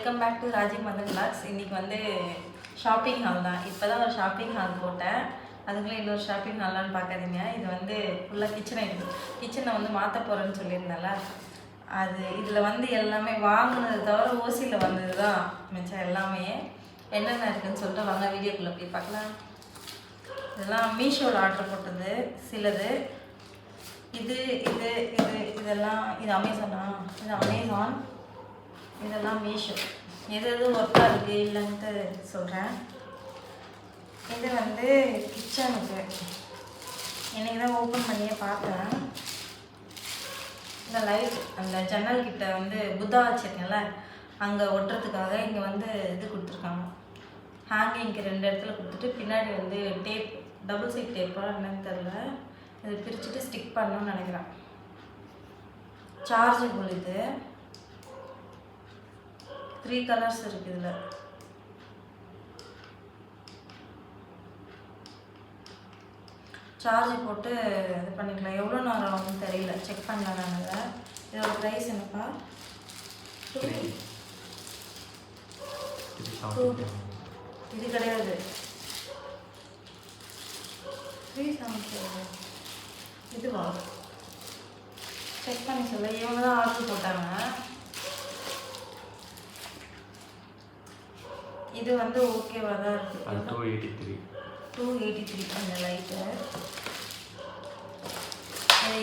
Welcome back to Raji Madan vlogs. இன்றைக்கி வந்து shopping hall தான். இப்போ தான் ஒரு ஷாப்பிங் ஹால் போட்டேன். அதுக்குள்ளே இன்னொரு ஷாப்பிங் ஹாலான்னு பார்க்காதீங்க. இது வந்து ஃபுல்லாக கிச்சன் ஐட்டம். கிச்சனை வந்து மாற்ற போகிறேன்னு சொல்லியிருந்தால அது இதில் வந்து எல்லாமே வாங்கினது தவிர ஓசியில் வந்தது தான் மிச்சம் எல்லாமே. என்னென்ன இருக்குதுன்னு சொல்லிட்டு வாங்க வீடியோக்குள்ளே போய் பார்க்கலாம். இதெல்லாம் மீஷோவில் ஆர்டர் போட்டது சிலது. இதெல்லாம் இது அமேசானா? இது அமேசான், இதெல்லாம் மீஷோ. எது ஒர்க்காக இருக்குது இல்லைன்ட்டு சொல்கிறேன். இது வந்து கிச்சனுக்கு இன்றைக்கி தான் ஓப்பன் பண்ணியே பார்த்தேன். இந்த லைட் அந்த ஜன்னல் கிட்ட வந்து புத்தா வச்சுருக்கேன்ல அங்கே ஒட்டுறதுக்காக இங்கே வந்து இது கொடுத்துருக்காங்க. ஹேங்கிங்க்கு 2 இடத்துல கொடுத்துட்டு பின்னாடி வந்து டேப், டபுள் சைட் டேப்பா என்னன்னு தெரில, இது பிரிச்சுட்டு ஸ்டிக் பண்ணணும்னு நினைக்கிறேன். சார்ஜபிள். இது 3 கலர்ஸ் இருக்குது. இதில் சார்ஜ் போட்டு இது பண்ணிக்கலாம். எவ்வளோ நேரம் ஆகும்னு தெரியல, செக் பண்ணலாம். நாங்கள் இதோட ப்ரைஸ் என்னப்பா? 2 இது கிடையாது, 370. இதுவா? செக் பண்ணி சொல்ல. இவங்க தான் ஆர்டர் போட்டாங்க. இது வந்து ஓகேவாக தான் இருக்குது. 283 அந்த லைட்டு.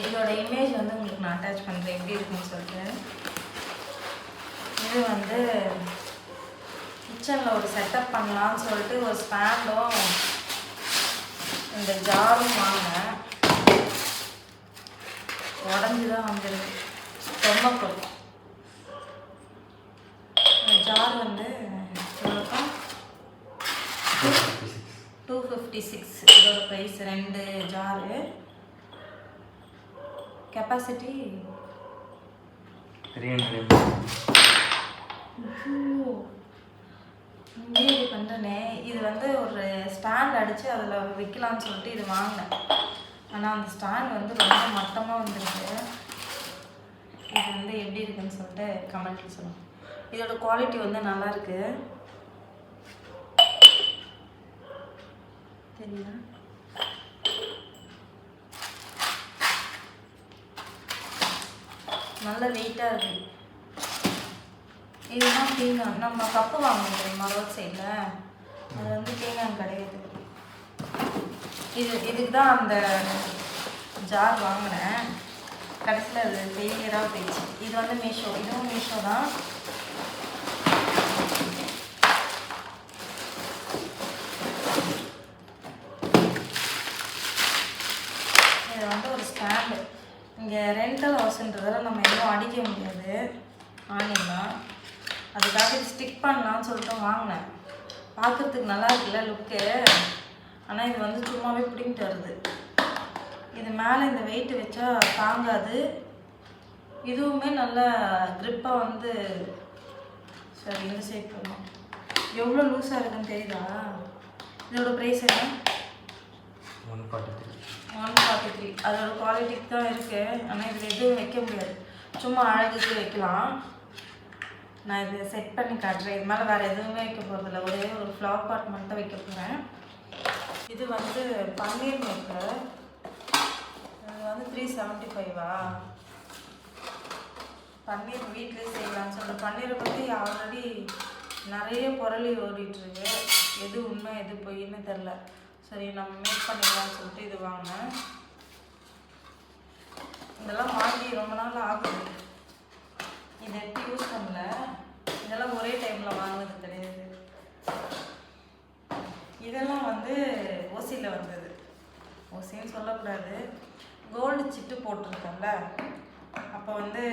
இதோட இமேஜ் வந்து உங்களுக்கு நான் அட்டாச் பண்ணுறேன் எப்படி இருக்குன்னு சொல்லிட்டு. இது வந்து கிச்சனில் ஒரு செட்டப் பண்ணலான்னு சொல்லிட்டு ஒரு ஸ்டாண்டும் இந்த ஜாரும் வாங்கினேன். உடஞ்சி தான் வந்துருக்கு. ரொம்ப பொருள். இந்த ஜார் வந்து 256 இதோட ப்ரைஸ். 2 ஜாரு. கெப்பாசிட்டி 300. இங்கே இது பண்ணுறேனே. இது வந்து ஒரு ஸ்டாண்ட் அடித்து அதில் வைக்கலான்னு சொல்லிட்டு இது வாங்கினேன். ஆனால் அந்த ஸ்டாண்ட் வந்து ரொம்ப மட்டமாக வந்துருக்கு. இது வந்து எப்படி இருக்குன்னு சொல்லிட்டு கமெண்ட்டில் சொல்லுங்கள். இதோட குவாலிட்டி வந்து நல்லாயிருக்கு. தெரியல, நல்ல வெயிட்டாக இருக்குது. இதுதான் தேங்காய். நம்ம கப்பு வாங்கணும் தெரியுமா ரோட் சைடில், அது வந்து தேங்காய் கிடையாது. இதுக்கு தான் அந்த ஜார் வாங்கினேன். கடைசியில் அது ஃபெயிலியராக போயிடுச்சு. இது வந்து மீஷோ. இதுவும் மீஷோ தான். இது வந்து ஒரு ஸ்டாண்டு. இங்கே ரெண்டல் ஹவுஸ்ன்றதால நம்ம எதுவும் அடிக்க முடியாது ஆனியன்னா. அதுக்காக இது ஸ்டிக் பண்ணலான்னு சொல்லிட்டு வாங்கினேன். பார்க்குறதுக்கு நல்லா இருக்குல்ல லுக்கு. ஆனால் இது வந்து சும்மாவே பிடிங்கிட்டு வருது. இது மேலே இந்த வெயிட் வச்சா தாங்காது. இதுவுமே நல்ல க்ரிப்பாக வந்து சரி இந்த சைட் பண்ணும். எவ்வளோ லூஸாக இருக்குன்னு தெரியுதா? இதோட ப்ரைஸ் என்ன? 143. அதோட குவாலிட்டிக்கு தான் இருக்குது. ஆனால் இதில் எதுவும் வைக்க முடியாது, சும்மா அழகுக்கு வைக்கலாம். நான் இது செட் பண்ணி காட்டுறேன். இது மேலே வேறு எதுவுமே வைக்க போகிறதில்ல, ஒரே ஒரு ஃப்ளவர் பாட் மட்டும் வைக்க போகிறேன். இது வந்து பன்னீர் மேக்கர். இது வந்து 375. பன்னீர் வீட்டிலே செய்யலாம்னு சொல்லிட்டு. பன்னீரை பற்றி ஆல்ரெடி நிறைய பொருளி ஓடிட்டுருக்கு. எது உண்மை எது பொய்ன்னு தெரில. சரி நம்ம மேக் பண்ணிடலாம்னு சொல்லிட்டு இது வாங்கினேன். இதெல்லாம் வாங்கி ரொம்ப நாள் ஆகுது. இதை எப்படி யூஸ் பண்ணல. இதெல்லாம் ஒரே டைமில் வாங்கினது கிடையாது. இதெல்லாம் வந்து ஓசியில் வந்தது. ஓசின்னு சொல்லக்கூடாது, கோல்டு சிட்டு போட்டிருக்கோம்ல. அப்போ வந்து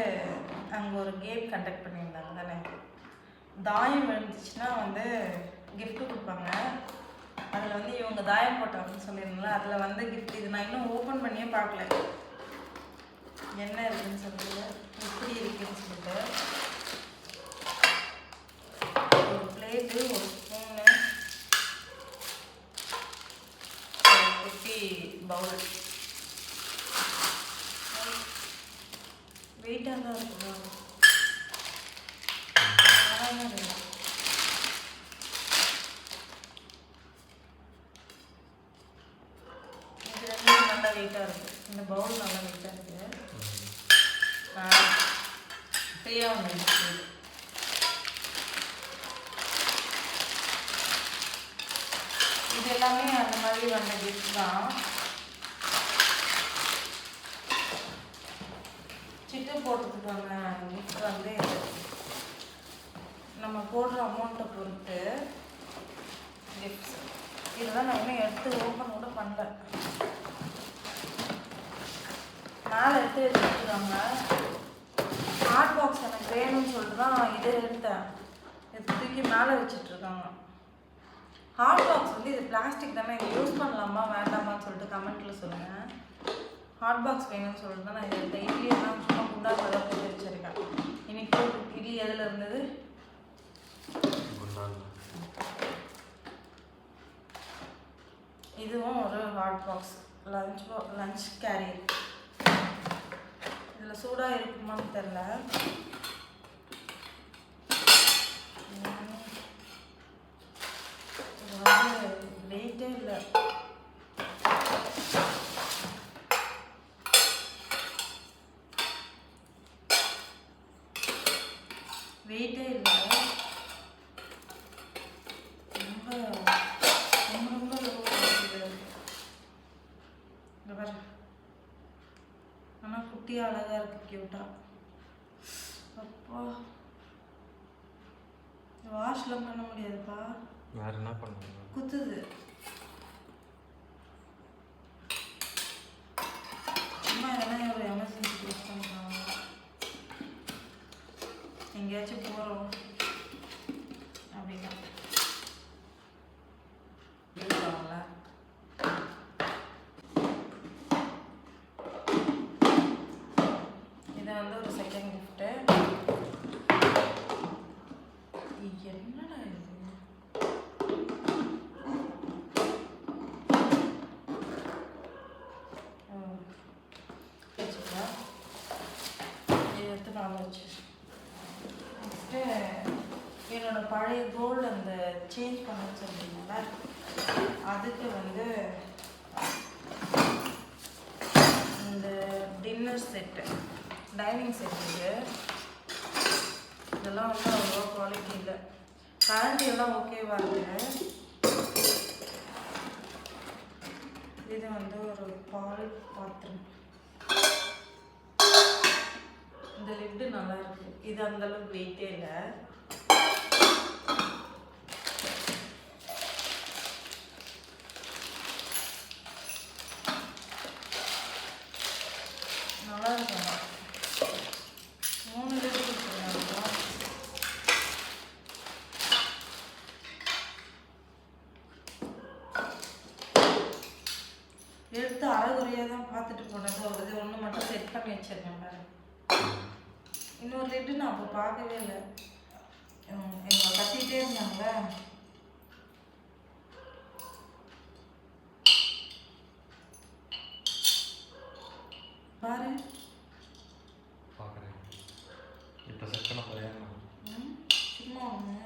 அங்கே ஒரு கேம் கண்டக்ட் பண்ணியிருந்தாங்க தானே. தாயம் விழுந்துச்சுன்னா வந்து கிஃப்ட்டு கொடுப்பாங்க. அதில் வந்து இவங்க தாயம் போட்டாங்கன்னு சொல்லியிருந்தாங்களா, அதில் வந்து கிஃப்ட். இது நான் இன்னும் ஓப்பன் பண்ணியே பார்க்கல என்ன இருக்குதுன்னு சொல்லிட்டு, எப்படி இருக்குதுன்னு சொல்லிட்டு. ஒரு பிளேட்டு, ஒரு ஸ்பூனு, ஒரு குட்டி பவுல். வெயிட்டாக தான் இருக்கும். இந்த பவுல் நல்லா நீட்டாக இருக்குது. ஃப்ரீயாக வந்துடுச்சு. இது எல்லாமே அந்த மாதிரி வந்த கிஃப்ட் தான். சிட்டு போடுறதுக்கான கிஃப்ட் வந்து நம்ம போடுற அமௌண்ட்டை பொறுத்து கிஃப்ட்ஸ். இதெல்லாம் நான் இன்னும் எடுத்து ஓப்பன் கூட பண்ணல. மேலே எடுத்து வச்சுருக்காங்க. ஹாட் பாக்ஸ் எனக்கு வேணும்னு சொல்லிட்டு தான் இதை எடுத்தேன். இது தூக்கி மேலே வச்சிட்ருக்காங்க. ஹாட் பாக்ஸ் வந்து இது பிளாஸ்டிக் தானே, இது யூஸ் பண்ணலாமா வேண்டாமான்னு சொல்லிட்டு கமெண்ட்டில் சொல்லுங்கள். ஹாட் பாக்ஸ் வேணும்னு சொல்லிட்டு தான் நான் இது எடுத்தேன். இட்லி எல்லாம் சும்மா குண்டாவில் தான் போட்டு வச்சுருக்கேன். இன்னைக்கு இட்லி எதில் இருந்தது? இதுவும் ஒரு ஹாட் பாக்ஸ், லஞ்ச் கேரியர். இதில் சூடாக இருக்குமான்னு தெரில. இது வந்து வெயிட்டே இல்லை. வெயிட்டே இல்லை. ஆனால் குட்டி அழகாக இருக்குது, க்யூட்டாக. அப்பா வாஷ்லாம் பண்ண முடியாதுப்பா. வேறு என்ன பண்ணுங்க, குத்துது. சும்மா எதனா ஒரு எமர்ஜென்சி யூஸ் பண்ணிக்கலாம். எங்கேயாச்சும் போகிறோம் அப்படின்னா இருக்காங்களா. இதை வந்து ஒரு செகண்ட் கிஃப்ட்டு. என்னடா இது? வச்சுக்கலாம். இதை எடுத்து நான் வச்சு என்னோட பழைய கோல்டு அந்த சேஞ்ச் பண்ண சொல்லியிருந்தேன்ல, அதுக்கு வந்து இந்த டின்னர் செட்டு, டைனிங் செட்டு. இதெல்லாம் வந்து அவ்வளோ குவாலிட்டி இல்லை. கரண்டி எல்லாம் ஓகேவா இருக்குது. இது வந்து ஒரு பால் பாத்திரம். இந்த லிட்டு நல்லா இருக்கு. இது அந்த அளவுக்கு வெயிட்டே இல்லை. நல்லா இருக்கும். 3 லிட்டர் கொடுத்துருக்காங்க. எடுத்து அரைகுறையாக தான் பார்த்துட்டு போனது. இது ஒன்று மட்டும் செட் பண்ணி வச்சிருக்கேன் பாரு. இன்னொரு லிட்டு நான் அப்போ பார்க்கவே இல்லை. எங்களை கத்திட்டே இருந்தாங்க. பாரு பார்க்குறேன். இப்போ செட் பண்ண போறியா? சும்மா ஒன்று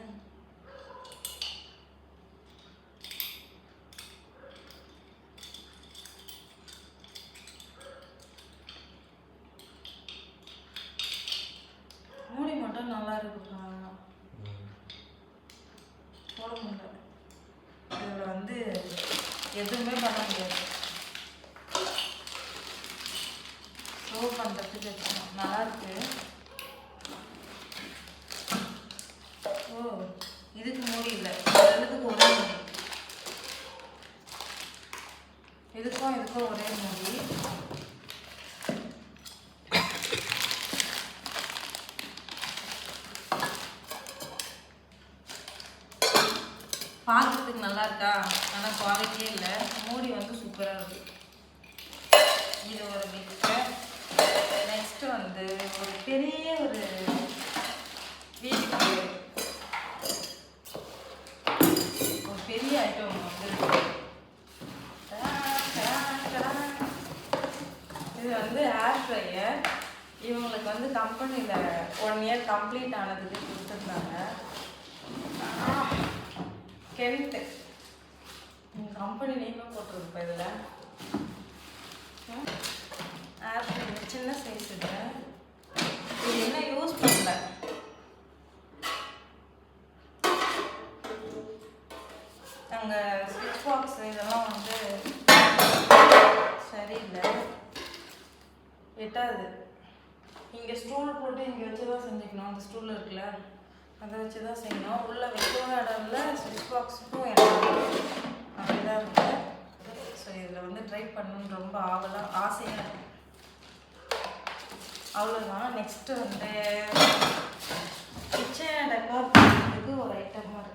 மூடி மட்டும் நல்லா இருக்குப்பா. போட முடியல. இதில் வந்து எதுவுமே பண்ண முடியாது. ஸ்டோவ் பண்ணுறதுக்கு வச்சுக்கணும். நல்லா இருக்கு. ஓ, இதுக்கு மூடி இல்லை. இதுக்கு ஒரே மூடி. இதுக்கும் ஒரே மூடி. பார்க்கறதுக்கு நல்லா இருக்கா, ஆனால் குவாலிட்டியே இல்லை. மூடி வந்து சூப்பராக இருக்கு. இது ஒரு கிஃப்ட்டு. நெக்ஸ்ட்டு வந்து ஒரு பெரிய ஒரு வீட்டுக்கு ஒரு பெரிய ஐட்டம் வந்து இது வந்து ஹேர் ஃப்ரையர். இவங்களுக்கு வந்து கம்பெனியில் 1 இயர் கம்ப்ளீட் ஆனதுக்கு கொடுத்துருந்தாங்க. கென்ட்டு கம்பெனி நேமாக போட்டிருப்பேன் இதில். அங்கே ஸ்விட்ச் பாக்ஸ் இதெல்லாம் வந்து சரியில்லை, எட்டாது. இங்கே ஸ்டூல் போட்டு இங்கே வச்சு தான் செஞ்சுக்கணும். அந்த ஸ்டூல் இருக்குல்ல, அதை வச்சு தான் செய்யணும். உள்ளே வைக்கவும் இடம் இல்லை, ஸ்விட்ச் பாக்ஸுக்கும் இடம் அப்படிதான் இருக்குது. ஸோ இதில் வந்து ட்ரை பண்ணணுன்னு ரொம்ப ஆசையாக இருக்குது. அவ்வளோதான். நெக்ஸ்ட்டு வந்து கிச்சன் டெக்கோர் பண்ணுறதுக்கு ஒரு ஐட்டமாக இருக்குது.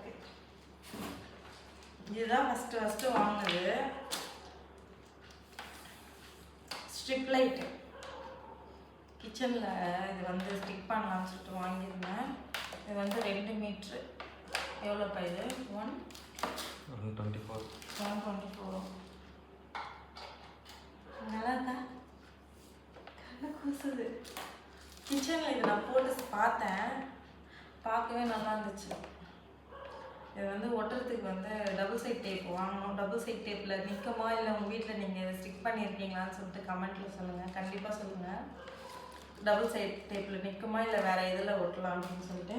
இதுதான் ஃபஸ்ட்டு வாங்கினது. ஸ்ட்ரிப் லைட்டு கிச்சனில் இது வந்து ஸ்டிக் பண்ணலாம்னு சொல்லிட்டு வாங்கியிருந்தேன். இது வந்து 2 மீட்ரு. எவ்வளோப்பா இது? 124. நல்லா இருக்கா? கண்ணு கூசுது. கிச்சனில் இது நான் போட்டு பார்த்தேன், பார்க்கவே நல்லா இருந்துச்சு. இது வந்து ஒட்டுறதுக்கு வந்து டபுள் சைட் டேப் வாங்கணும். டபுள் சைட் டேப்பில் நிற்குமா இல்லை உங்கள் வீட்டில் நீங்கள் இதை ஸ்டிக் பண்ணியிருக்கீங்களான்னு சொல்லிட்டு கமெண்ட்டில் சொல்லுங்கள். கண்டிப்பாக சொல்லுங்கள். டபுள் சைட் டேப்பில் நிற்குமா இல்லை வேறு இதில் ஒட்டலாம் அப்படின்னு சொல்லிட்டு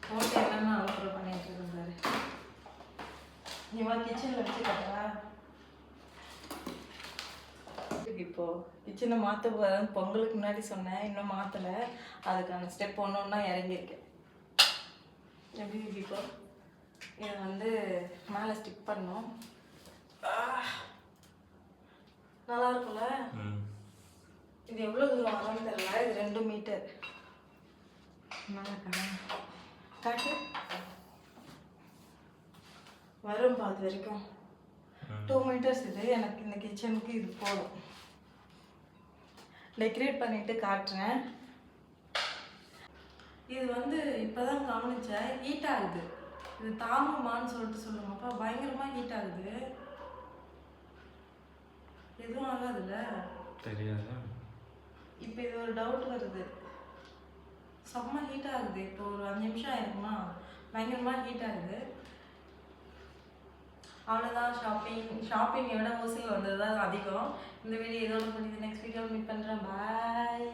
போட்டு என்னென்ன அவுட்ரோல் பண்ணிட்டு இருந்தாரு. இவன் கிச்சனில் வச்சு கட்டுறா. இப்போ கிச்சனை மாற்ற போகிறேன். பொங்கலுக்கு முன்னாடி சொன்னேன், இன்னும் மாற்றலை. அதுக்கான ஸ்டெப் ஒன்று இறங்கியிருக்கேன். எப்படி இப்போ இதை வந்து மேலே ஸ்டிக் பண்ணோம். நல்லா இருக்கும்ல? இது எவ்வளோ தூரம் வரும்னு தெரியல. இது 2 மீட்டர். நல்லா காட்டு வரும். அது வரைக்கும் 2 மீட்டர்ஸ். இது எனக்கு இந்த கிச்சனுக்கு இது போதும். டெக்கரேட் பண்ணிட்டு காட்டுறேன். இது வந்து இப்போதான் கவனிச்சேன், ஹீட் ஆகுது. இது தாங்குமான்னு சொல்லிட்டு சொல்லுங்கப்பா. பயங்கரமாக ஹீட் ஆகுது. எதுவும் ஆகாதுல்ல? தெரியாது. இப்போ இது ஒரு டவுட் வருது. செம்ம ஹீட் ஆகுது. இப்போ ஒரு 5 நிமிஷம் ஆயிருக்குமா, பயங்கரமாக ஹீட் ஆகுது. அவ்வளோதான். ஷாப்பிங்கை விட ஓசியில் வந்தது தான் அதிகம். இந்த வீடியோ இதோட முடியுது. நெக்ஸ்ட் வீடியோ மீட் பண்ணுறேன். பாய்.